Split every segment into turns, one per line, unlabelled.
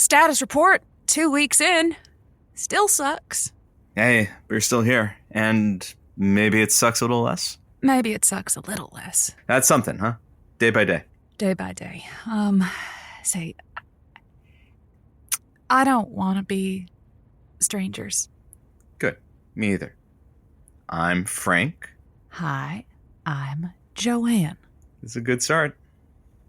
Status report, 2 weeks in. Still sucks.
Hey, we're still here. And maybe it sucks a little less?
Maybe it sucks a little less.
That's something, huh? Day by day.
Day by day. Say, I don't want to be strangers.
Good. Me either. I'm Frank.
Hi, I'm Joanne.
It's a good start.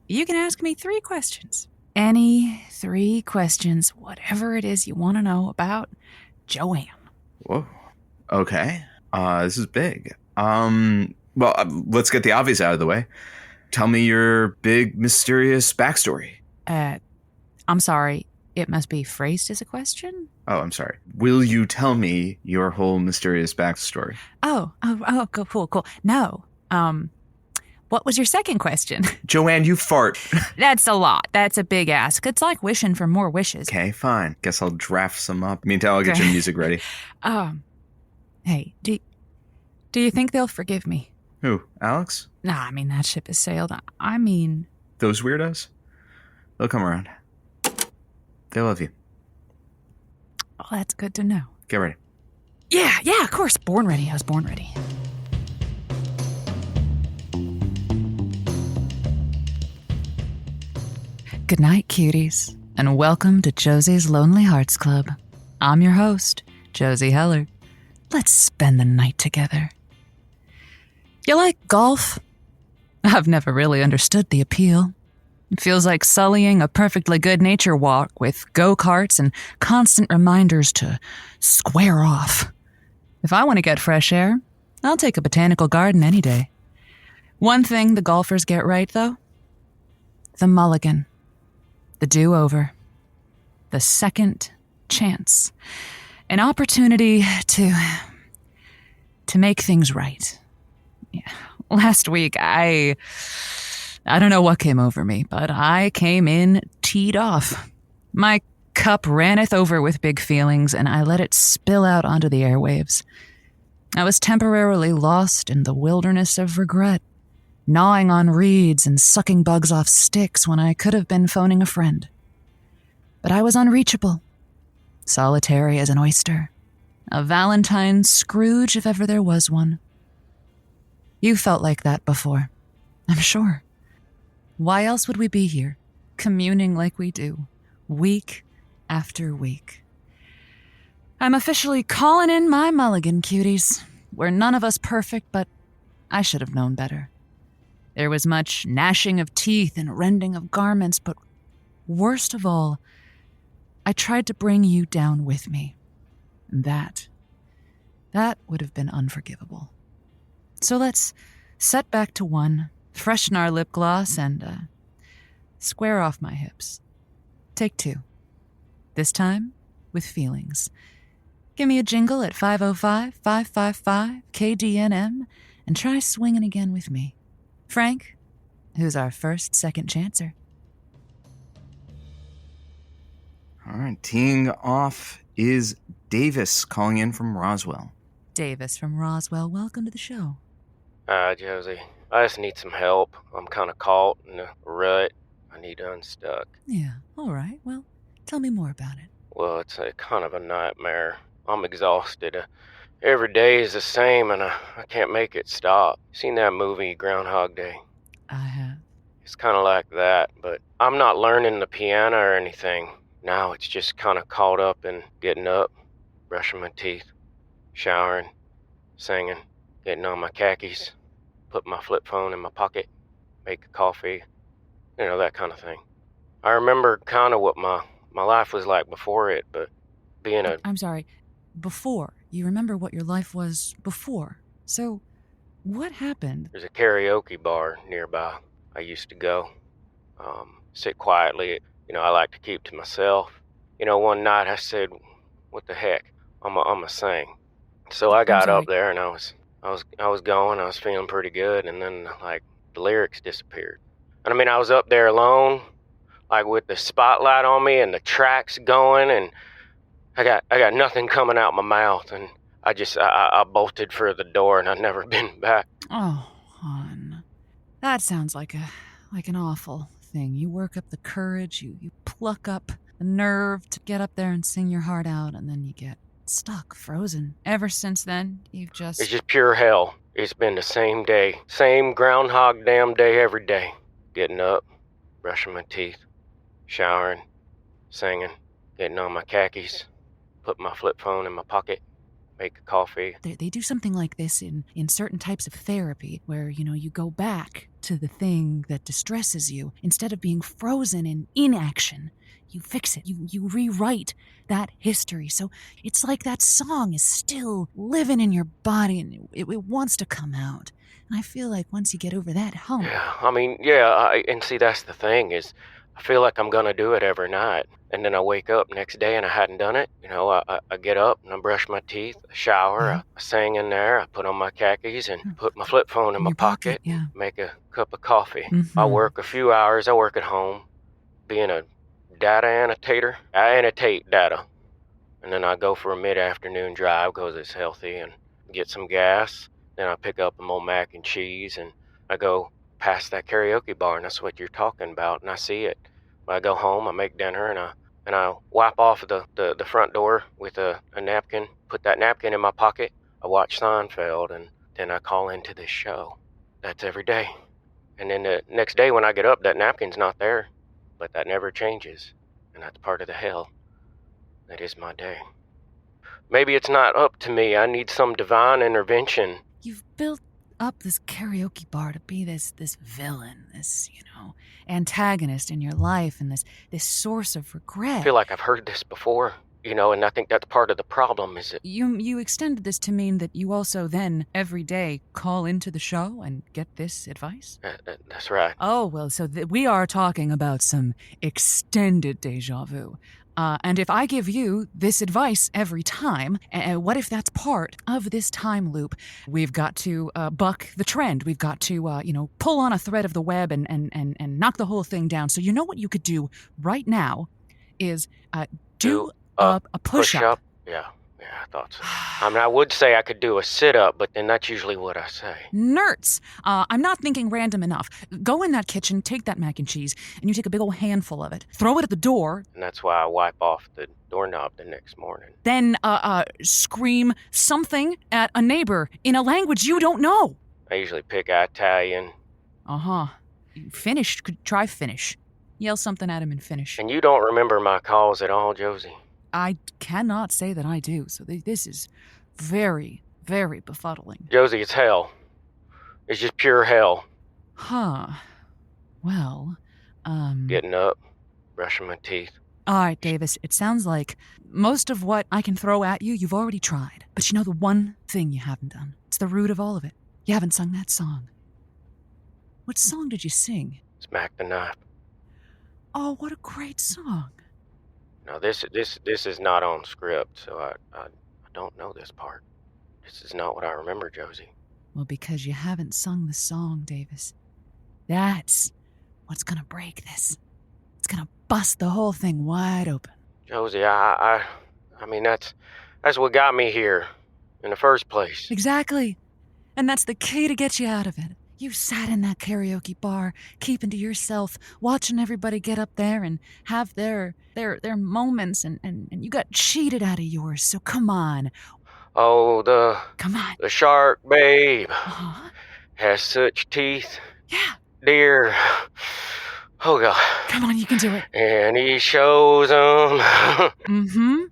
You can ask me 3 questions. Any 3 questions, whatever it is you want to know about Joanne.
Whoa. Okay. This is big. Let's get the obvious out of the way. Tell me your big, mysterious backstory.
I'm sorry. It must be phrased as a question?
Oh, I'm sorry. Will you tell me your whole mysterious backstory?
Oh, cool. No. What was your second question?
Joanne, you fart.
That's a lot. That's a big ask. It's like wishing for more wishes.
Okay, fine. Guess I'll draft some up. Meantime, I'll get your music ready.
Hey, do you think they'll forgive me?
Who, Alex?
Nah, I mean, that ship has sailed. I mean...
Those weirdos? They'll come around. They love you.
Oh, that's good to know.
Get ready.
Yeah, of course. Born ready. I was born ready. Good night, cuties, and welcome to Josie's Lonely Hearts Club. I'm your host, Josie Heller. Let's spend the night together. You like golf? I've never really understood the appeal. It feels like sullying a perfectly good nature walk with go-karts and constant reminders to square off. If I want to get fresh air, I'll take a botanical garden any day. One thing the golfers get right, though: the mulligan. The do-over. The second chance. An opportunity to make things right. Yeah. Last week, I don't know what came over me, but I came in teed off. My cup ranneth over with big feelings, and I let it spill out onto the airwaves. I was temporarily lost in the wilderness of regret, gnawing on reeds and sucking bugs off sticks when I could have been phoning a friend. But I was unreachable, solitary as an oyster, a Valentine Scrooge if ever there was one. You felt like that before, I'm sure. Why else would we be here, communing like we do, week after week? I'm officially calling in my mulligan, cuties. We're none of us perfect, but I should have known better. There was much gnashing of teeth and rending of garments, but worst of all, I tried to bring you down with me. That would have been unforgivable. So let's set back to one, freshen our lip gloss, and square off my hips. Take 2. This time, with feelings. Give me a jingle at 505-555-KDNM and try swinging again with me. Frank, who's our first second chancer.
All right, teeing off is Davis calling in from Roswell.
Davis from Roswell, welcome to the show.
Hi, Josie. I just need some help. I'm kind of caught in a rut. I need unstuck.
Yeah, all right. Well, tell me more about it.
Well, it's a kind of a nightmare. I'm exhausted. Every day is the same, and I can't make it stop. Seen that movie, Groundhog Day?
I have.
It's kind of like that, but I'm not learning the piano or anything. Now it's just kind of caught up in getting up, brushing my teeth, showering, singing, getting on my khakis, put my flip phone in my pocket, make a coffee, that kind of thing. I remember kind of what my life was like before it, but being a...
I'm sorry, before. You remember what your life was before. So, what happened?
There's a karaoke bar nearby I used to go. Sit quietly. I like to keep to myself. One night I said, what the heck? I'm a sing. So I got up there and I was going, I was feeling pretty good, and then the lyrics disappeared. And I was up there alone, with the spotlight on me and the tracks going, and I got nothing coming out my mouth, and I bolted for the door, and I've never been back.
Oh, hon. That sounds like an awful thing. You work up the courage, you pluck up the nerve to get up there and sing your heart out, and then you get stuck, frozen. Ever since then, you've just...
It's just pure hell. It's been the same day. Same groundhog damn day every day. Getting up, brushing my teeth, showering, singing, getting on my khakis, put my flip phone in my pocket, make a coffee.
They do something like this in certain types of therapy where, you go back to the thing that distresses you. Instead of being frozen in inaction, you fix it. You rewrite that history. So it's like that song is still living in your body and it wants to come out. And I feel like once you get over that hump...
Yeah, and see, that's the thing is I feel like I'm going to do it every night. And then I wake up next day and I hadn't done it. I get up and I brush my teeth, I shower, I sing in there, I put on my khakis and put my flip phone in my pocket, make a cup of coffee.
Mm-hmm.
I work a few hours, I work at home, being a data annotator. I annotate data. And then I go for a mid-afternoon drive because it's healthy and get some gas. Then I pick up a more mac and cheese and I go past that karaoke bar, and that's what you're talking about, and I see it. When I go home, I make dinner, and I wipe off the front door with a napkin, put that napkin in my pocket, I watch Seinfeld, and then I call into this show. That's every day. And then the next day when I get up, that napkin's not there, but that never changes, and that's part of the hell. That is my day. Maybe it's not up to me. I need some divine intervention.
You've built up this karaoke bar to be this villain, this, antagonist in your life, and this source of regret.
I feel like I've heard this before, and I think that's part of the problem, is it?
You extended this to mean that you also then, every day, call into the show and get this advice?
That's right.
Oh, well, so we are talking about some extended deja vu. And if I give you this advice every time, what if that's part of this time loop? We've got to buck the trend. We've got to, pull on a thread of the web and knock the whole thing down. So you know what you could do right now is do a push-up.
Yeah, I thought so. I would say I could do a sit-up, but then that's usually what I say.
Nerds! I'm not thinking random enough. Go in that kitchen, take that mac and cheese, and you take a big old handful of it. Throw it at the door.
And that's why I wipe off the doorknob the next morning.
Then, scream something at a neighbor in a language you don't know.
I usually pick Italian.
Uh-huh. Finnish. Could try Finnish. Yell something at him in Finnish.
And you don't remember my calls at all, Josie?
I cannot say that I do, so this is very, very befuddling.
Josie, it's hell. It's just pure hell.
Huh. Well,
Getting up, brushing my teeth.
All right, Davis, it sounds like most of what I can throw at you, you've already tried. But the one thing you haven't done. It's the root of all of it. You haven't sung that song. What song did you sing?
Smack the knife.
Oh, what a great song.
Now, this is not on script, so I don't know this part. This is not what I remember, Josie.
Well, because you haven't sung the song, Davis. That's what's gonna break this. It's gonna bust the whole thing wide open.
Josie, I mean, that's what got me here in the first place.
Exactly. And that's the key to get you out of it. You sat in that karaoke bar, keeping to yourself, watching everybody get up there and have their moments, and you got cheated out of yours, so come on.
Oh,
Come on.
The shark, babe,
Uh-huh.
has such teeth.
Yeah.
Dear. Oh, God.
Come on, you can do it.
And he shows them.
Mm-hmm.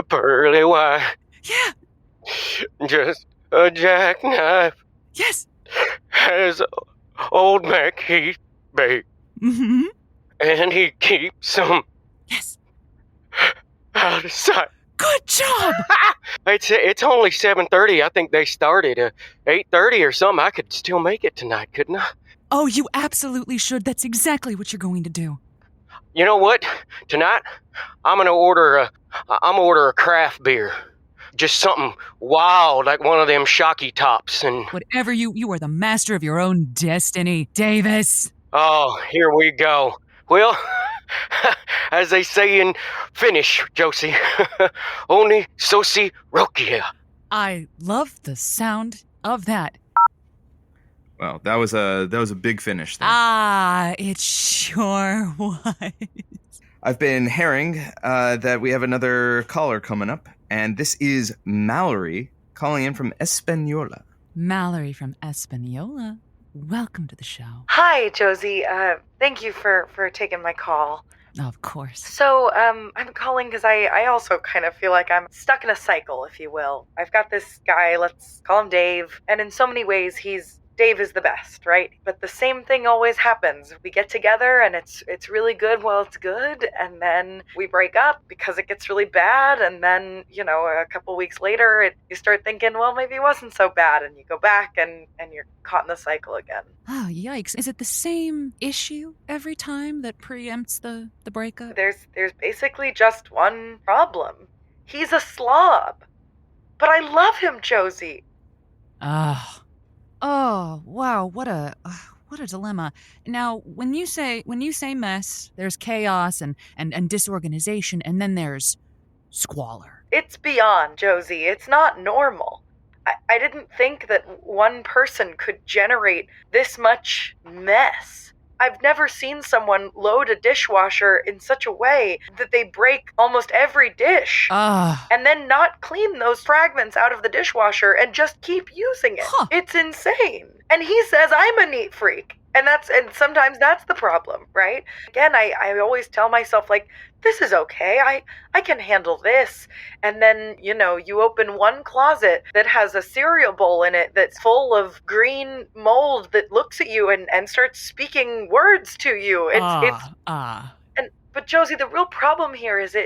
Pearly white.
Yeah.
Just a jackknife.
Yes.
Has old Mac Heath, babe.
Mm-hmm.
And he keeps them
Yes.
out of sight.
Good job.
It's only 7:30. I think they started at 8:30 or something. I could still make it tonight, couldn't I?
Oh, you absolutely should. That's exactly what you're going to do.
You know what? Tonight, I'm gonna order a craft beer. Just something wild, like one of them shocky tops, and...
Whatever you are the master of your own destiny, Davis.
Oh, here we go. Well, as they say in Finnish, Josie, only sosi rokia.
I love the sound of that.
Well, that was a big finish there.
Ah, it sure was.
I've been hearing that we have another caller coming up, and this is Mallory calling in from Española.
Mallory from Española. Welcome to the show.
Hi, Josie. Thank you for taking my call.
Of course.
So, I'm calling because I also kind of feel like I'm stuck in a cycle, if you will. I've got this guy, let's call him Dave, and in so many ways, Dave is the best, right? But the same thing always happens. We get together and it's really good while it's good, and then we break up because it gets really bad, and then, a couple weeks later, you start thinking, well, maybe it wasn't so bad, and you go back and you're caught in the cycle again.
Oh, yikes. Is it the same issue every time that preempts the breakup?
There's basically just one problem. He's a slob. But I love him, Josie.
Oh, wow, what a dilemma. Now, when you say mess, there's chaos and disorganization, and then there's squalor.
It's beyond, Josie. It's not normal. I didn't think that one person could generate this much mess. I've never seen someone load a dishwasher in such a way that they break almost every dish. And then not clean those fragments out of the dishwasher and just keep using it.
Huh.
It's insane. And he says I'm a neat freak. And sometimes that's the problem, right? Again, I always tell myself, like, this is okay. I can handle this. And then, you open one closet that has a cereal bowl in it that's full of green mold that looks at you and starts speaking words to you. But Josie, the real problem here is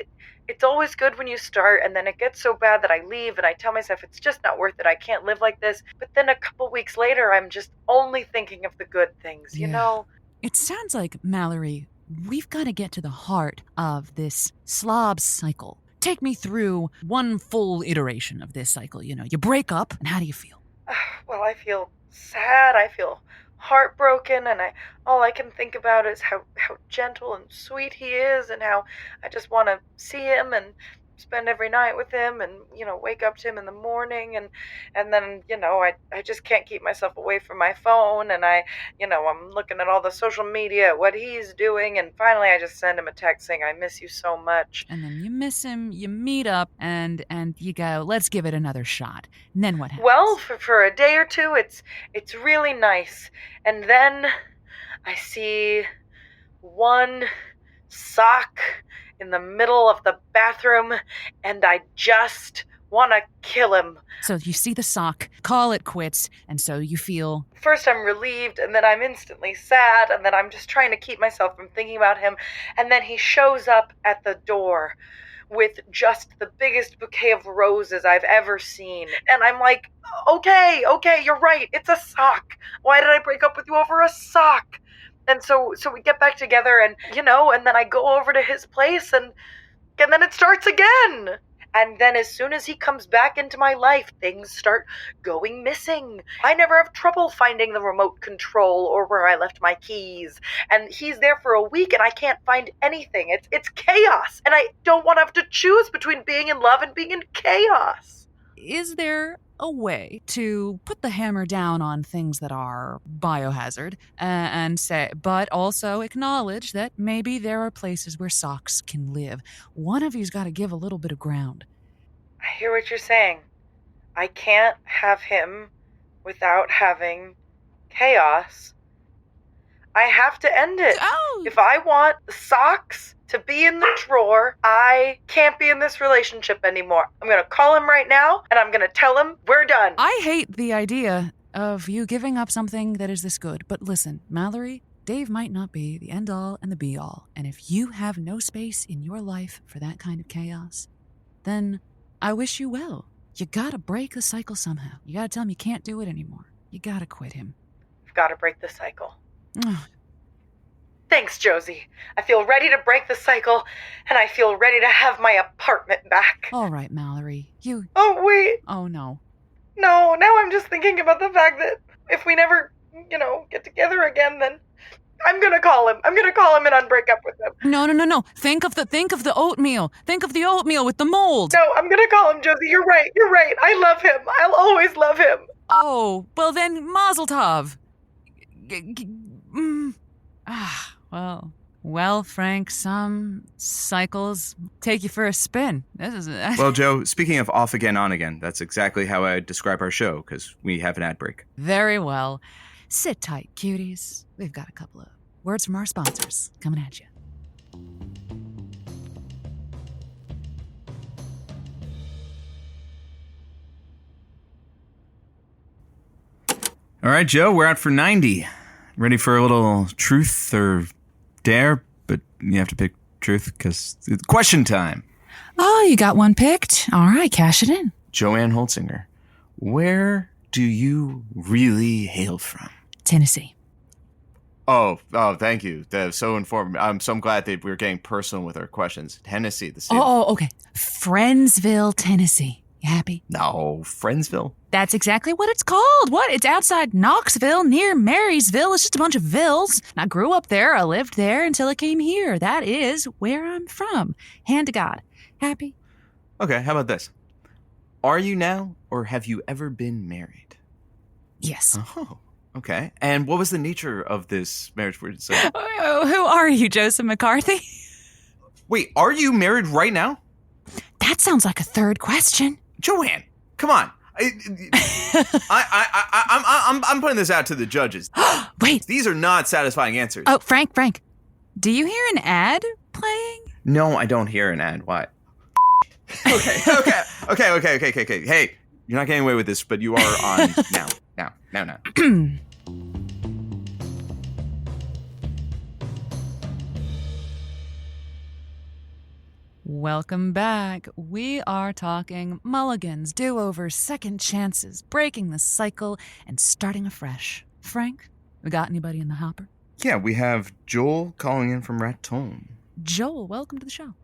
it's always good when you start, and then it gets so bad that I leave, and I tell myself it's just not worth it. I can't live like this. But then a couple weeks later, I'm just only thinking of the good things, you know?
It sounds like, Mallory, we've got to get to the heart of this slob cycle. Take me through one full iteration of this cycle. You break up, and how do you feel?
Well, I feel sad. I feel heartbroken, and all I can think about is how gentle and sweet he is, and how I just want to see him and spend every night with him, and wake up to him in the morning, and then I just can't keep myself away from my phone, and I'm looking at all the social media, what he's doing, and finally I just send him a text saying I miss you so much.
And then you miss him, you meet up, and you go, let's give it another shot. And then what happens?
Well, for a day or two it's really nice, and then I see one sock in the middle of the bathroom, and I just want to kill him.
So you see the sock, call it quits, and so you feel...
First I'm relieved, and then I'm instantly sad, and then I'm just trying to keep myself from thinking about him, and then he shows up at the door with just the biggest bouquet of roses I've ever seen. And I'm like, okay, you're right, it's a sock. Why did I break up with you over a sock? And so we get back together, and, and then I go over to his place, and then it starts again. And then as soon as he comes back into my life, things start going missing. I never have trouble finding the remote control or where I left my keys. And he's there for a week, and I can't find anything. It's chaos. And I don't want to have to choose between being in love and being in chaos.
Is there a way to put the hammer down on things that are biohazard and say, but also acknowledge that maybe there are places where socks can live? One of you's got to give a little bit of ground.
I hear what you're saying. I can't have him without having chaos. I have to end it.
Oh.
If I want the socks to be in the drawer, I can't be in this relationship anymore. I'm going to call him right now, and I'm going to tell him we're done.
I hate the idea of you giving up something that is this good. But listen, Mallory, Dave might not be the end-all and the be-all. And if you have no space in your life for that kind of chaos, then I wish you well. You got to break the cycle somehow. You got to tell him you can't do it anymore. You got to quit him.
I've got to break the cycle. Thanks, Josie. I feel ready to break the cycle, and I feel ready to have my apartment back.
All right, Mallory.
Oh, wait.
Oh, no.
No, now I'm just thinking about the fact that if we never, get together again, then I'm gonna call him. I'm gonna call him and unbreak up with him.
No. Think of the oatmeal. Think of the oatmeal with the mold.
No, I'm gonna call him, Josie. You're right. I love him. I'll always love him.
Oh, well then, mazel tov. Well, Well, Frank, some cycles take you for a spin.
Well, Joe, speaking of off again, on again, that's exactly how I describe our show, because we have an ad break.
Very well. Sit tight, cuties. We've got a couple of words from our sponsors coming at you.
All right, Joe, we're out for 90. Ready for a little truth or dare? But you have to pick truth because it's question time.
Oh, you got one picked? All right, cash it in.
Joanne Holtzinger, where do you really hail from?
Tennessee.
Oh, thank you. That's so informative. I'm so glad that we're getting personal with our questions. Tennessee, the state.
Oh, okay. Friendsville, Tennessee. You happy?
No, Friendsville.
That's exactly what it's called. What? It's outside Knoxville, near Marysville. It's just a bunch of villes. I grew up there. I lived there until I came here. That is where I'm from. Hand to God. Happy?
Okay, how about this? Are you now, or have you ever been married?
Yes.
Oh, okay. And what was the nature of this marriage? Who
are you, Joseph McCarthy?
Wait, are you married right now?
That sounds like a third question.
Joanne, come on. I'm putting this out to the judges.
Wait.
These are not satisfying answers.
Oh, Frank. Do you hear an ad playing?
No, I don't hear an ad. Why? Okay. Hey, you're not getting away with this, but you are on now.
Welcome back. We are talking mulligans, do-overs, second chances, breaking the cycle, and starting afresh. Frank, we got anybody in the hopper?
Yeah, we have Joel calling in from Raton.
Joel, welcome to the show.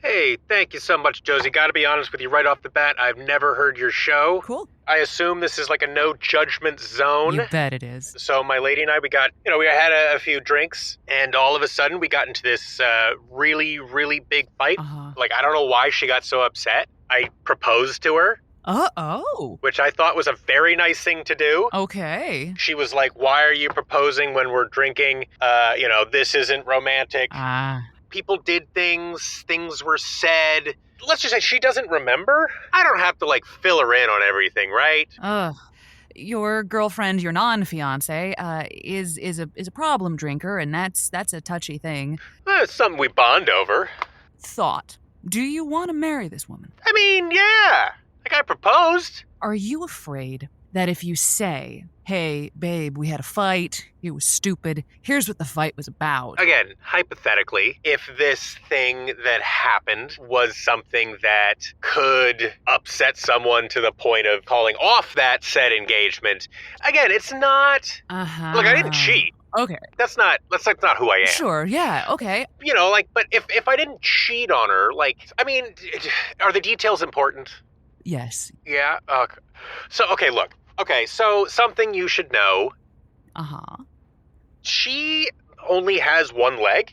Hey, thank you so much, Josie. Gotta be honest with you right off the bat, I've never heard your show.
Cool.
I assume this is like a no judgment zone.
You bet it is.
So my lady and I, we had a few drinks, and all of a sudden we got into this really, really big fight. Like, I don't know why she got so upset. I proposed to her.
Uh-oh.
Which I thought was a very nice thing to do.
Okay.
She was like, why are you proposing when we're drinking? This isn't romantic. People did things were said. Let's just say she doesn't remember. I don't have to, fill her in on everything, right?
Your girlfriend, your non-fiance, is a problem drinker, and that's a touchy thing.
It's something we bond over.
Thought. Do you want to marry this woman?
I mean, yeah. I proposed.
Are you afraid that if you say, hey, babe, we had a fight, it was stupid, here's what the fight was about?
Again, hypothetically, if this thing that happened was something that could upset someone to the point of calling off that said engagement, again, it's not... Look, I didn't cheat.
Okay.
That's not who I am.
Sure, yeah, okay.
But if I didn't cheat on her, are the details important?
Yes.
Yeah? Okay. So, okay, look. Okay, so something you should know. She only has one leg,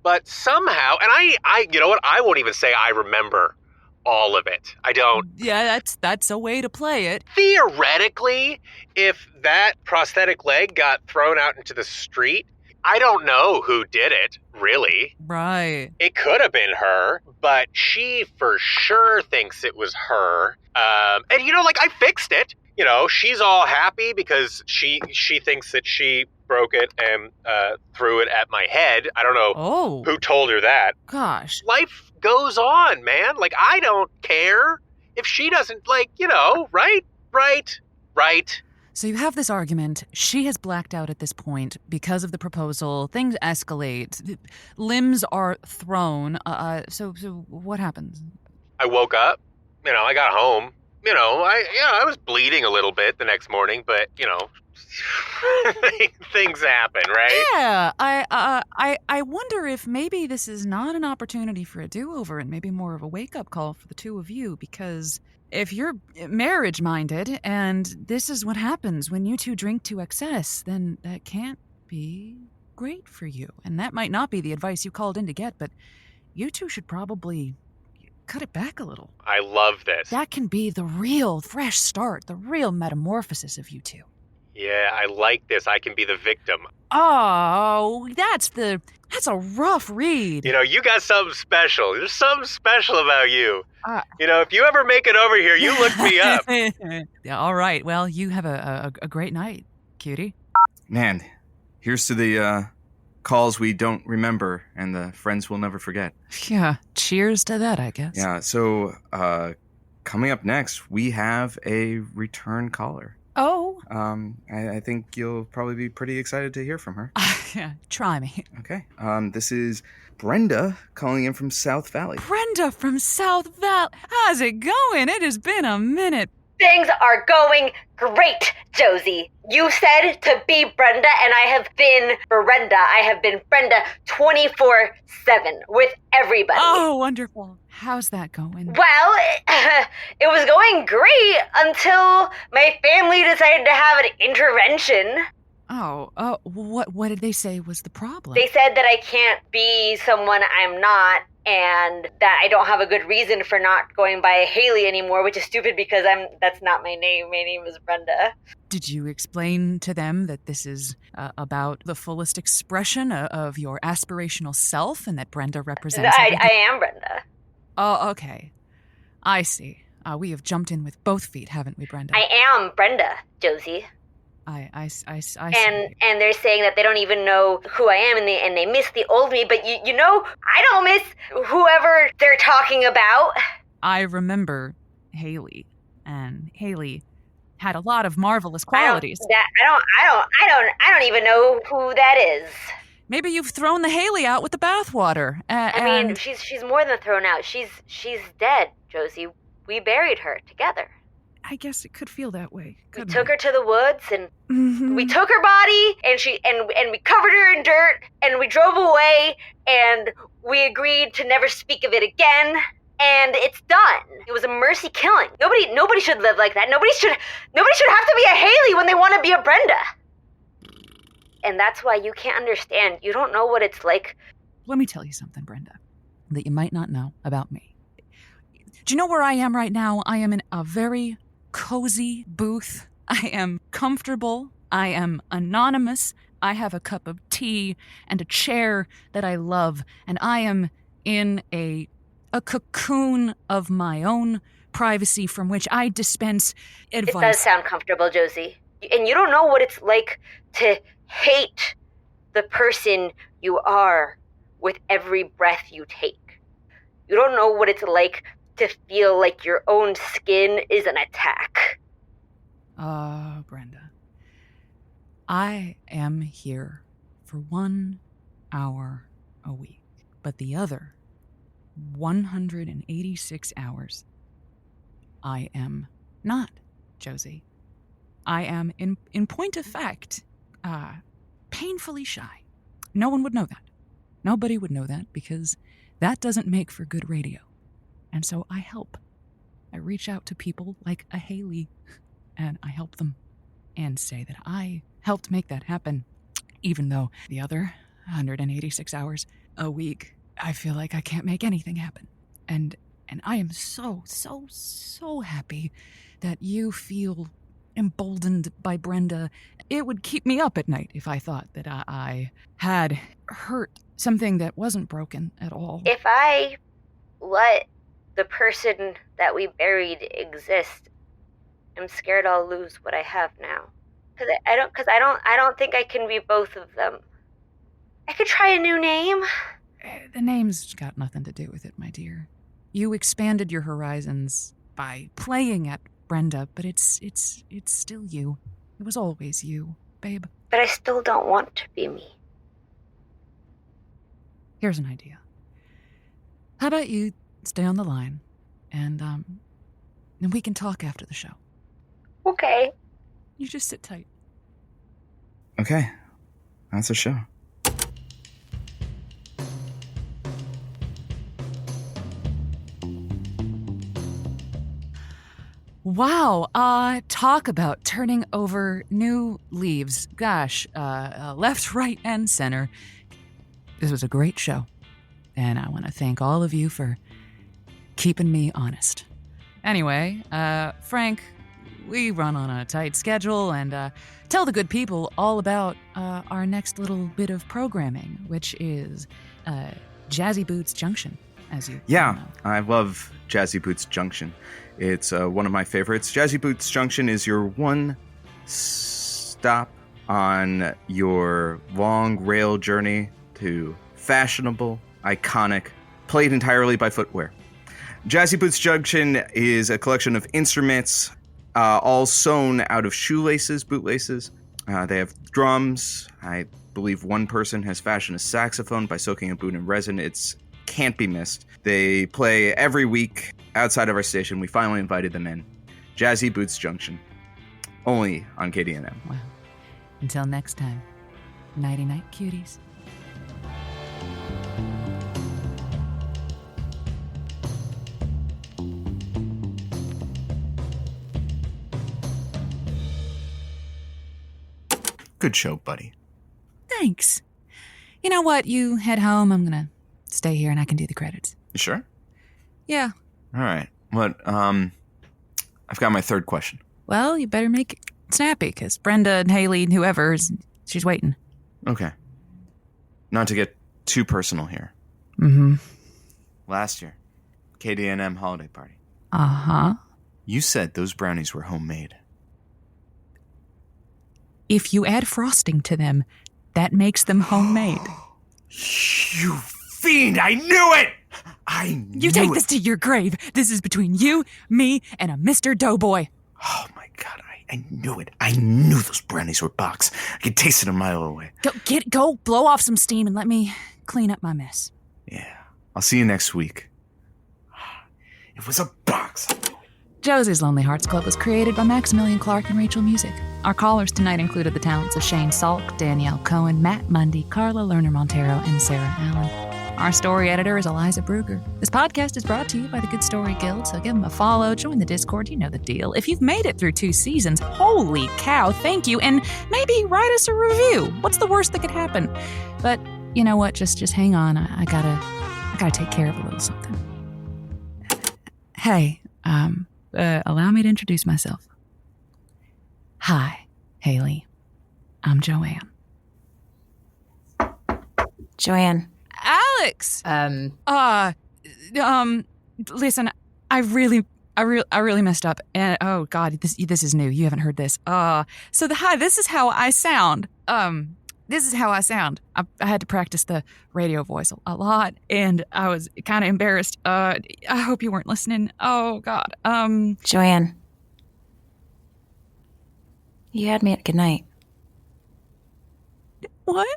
but somehow, and I you know what? I won't even say I remember all of it. I don't.
Yeah, that's a way to play it.
Theoretically, if that prosthetic leg got thrown out into the street, I don't know who did it, really.
Right.
It could have been her, but she for sure thinks it was her. And I fixed it. She's all happy because she thinks that she broke it and threw it at my head. I don't know who told her that.
Gosh.
Life goes on, man. I don't care if she doesn't, right?
So you have this argument. She has blacked out at this point because of the proposal. Things escalate. Limbs are thrown. So what happens?
I woke up. I got home. I was bleeding a little bit the next morning, but, things happen, right?
Yeah, I wonder if maybe this is not an opportunity for a do-over and maybe more of a wake-up call for the two of you, because if you're marriage-minded and this is what happens when you two drink to excess, then that can't be great for you. And that might not be the advice you called in to get, but you two should probably cut it back a little.
I love this.
That can be the real fresh start, the real metamorphosis of you two.
Yeah, I like this. I can be the victim.
Oh, that's the That's a rough read.
You know, you got something special. There's something special about you.
Uh,
You know, if you ever make it over here, you look me up.
Yeah, all right. Well, you have a great night, cutie.
Man, here's to the calls we don't remember and the friends we'll never forget.
Yeah, cheers to that, I guess.
Yeah, so coming up next, we have a return caller.
Oh.
I think you'll probably be pretty excited to hear from her.
Yeah, try me.
Okay. This is Brenda calling in from South Valley.
Brenda from South Valley. How's it going? It has been a minute.
Things are going great, Josie. You said to be Brenda, and I have been Brenda. I have been Brenda 24/7 with everybody.
Oh, wonderful. How's that going?
Well, it was going great until my family decided to have an intervention.
Oh, what did they say was the problem?
They said that I can't be someone I'm not, and that I don't have a good reason for not going by Haley anymore, which is stupid because that's not my name. My name is Brenda.
Did you explain to them that this is about the fullest expression of your aspirational self and that Brenda represents
I am Brenda.
Oh, okay. I see. We have jumped in with both feet, haven't we, Brenda?
I am Brenda, Josie.
I see.
And they're saying that they don't even know who I am, and they miss the old me, but you know, I don't miss whoever they're talking about.
I remember Haley, and Haley had a lot of marvelous qualities.
I don't even know who that is.
Maybe you've thrown the Haley out with the bathwater.
I mean, she's more than thrown out. She's dead, Josie. We buried her together.
I guess it could feel that way.
We took her to the woods, and
Mm-hmm.
we took her body, and we covered her in dirt, and we drove away, and we agreed to never speak of it again. And it's done. It was a mercy killing. Nobody should live like that. Nobody should have to be a Haley when they want to be a Brenda. And that's why you can't understand. You don't know what it's like.
Let me tell you something, Brenda, that you might not know about me. Do you know where I am right now? I am in a very cozy booth. I am comfortable. I am anonymous. I have a cup of tea and a chair that I love, and I am in a cocoon of my own privacy from which I dispense advice.
It does sound comfortable, Josie. And you don't know what it's like to hate the person you are with every breath you take. You don't know what it's like to feel like your own skin is an attack.
Brenda, I am here for 1 hour a week, but the other 186 hours, I am not, Josie. I am, in point of fact, painfully shy. No one would know that. Nobody would know that because that doesn't make for good radio. And so I help. I reach out to people like a Haley, and I help them and say that I helped make that happen, even though the other 186 hours a week, I feel like I can't make anything happen. And I am so happy that you feel emboldened by Brenda. It would keep me up at night if I thought that I had hurt something that wasn't broken at all.
If I let the person that we buried exist, I'm scared I'll lose what I have now. I don't think I can be both of them. I could try a new name.
The name's got nothing to do with it, my dear. You expanded your horizons by playing at Brenda, but it's still you. It was always you, babe.
But I still don't want to be me.
Here's an idea. How about you stay on the line, and then we can talk after the show.
Okay.
You just sit tight.
Okay, that's a show.
Wow, talk about turning over new leaves. Gosh, left, right, and center. This was a great show, and I want to thank all of you for keeping me honest. Anyway, Frank, we run on a tight schedule and tell the good people all about our next little bit of programming, which is Jazzy Boots Junction, as you
Yeah,
know.
I love Jazzy Boots Junction. It's one of my favorites. Jazzy Boots Junction is your one stop on your long rail journey to fashionable, iconic, played entirely by footwear. Jazzy Boots Junction is a collection of instruments, all sewn out of shoelaces, bootlaces. They have drums. I believe one person has fashioned a saxophone by soaking a boot in resin. It's can't be missed. They play every week outside of our station. We finally invited them in. Jazzy Boots Junction. Only on KDNM.
Wow. Until next time, nighty-night, cuties.
Good show, buddy.
Thanks. You know what? You head home. I'm gonna stay here and I can do the credits.
You sure?
Yeah.
All right. What? I've got my third question.
Well, you better make it snappy, because Brenda and Haley and whoever, she's waiting.
Okay. Not to get too personal here.
Mm-hmm.
Last year, KDNM holiday party.
Uh-huh.
You said those brownies were homemade.
If you add frosting to them, that makes them homemade.
You fiend! I knew it!
You take this to your grave. This is between you, me, and a Mr. Doughboy.
Oh my god, I knew it. I knew those brownies were box. I could taste it a mile away.
Go blow off some steam and let me clean up my mess.
Yeah. I'll see you next week. It was a box.
Josie's Lonely Hearts Club was created by Maximilian Clark and Rachel Music. Our callers tonight included the talents of Shane Salk, Danielle, Cohn, Matt Mundy, Carla, Lerner, Montero, and Sarah Allen. Our story editor is Aliza Brugger. This podcast is brought to you by the Good Story Guild, so give them a follow, join the Discord, you know the deal. If you've made it through 2 seasons, holy cow, thank you, and maybe write us a review. What's the worst that could happen? But you know what, just hang on, I gotta take care of a little something. Hey, allow me to introduce myself. Hi, Haley. I'm Joanne.
Joanne.
Alex! Listen, I really messed up. And oh god, this is new. You haven't heard this. So this is how I sound. I had to practice the radio voice a lot, and I was kind of embarrassed. I hope you weren't listening. Oh god.
Joanne. You had me at good night.
What?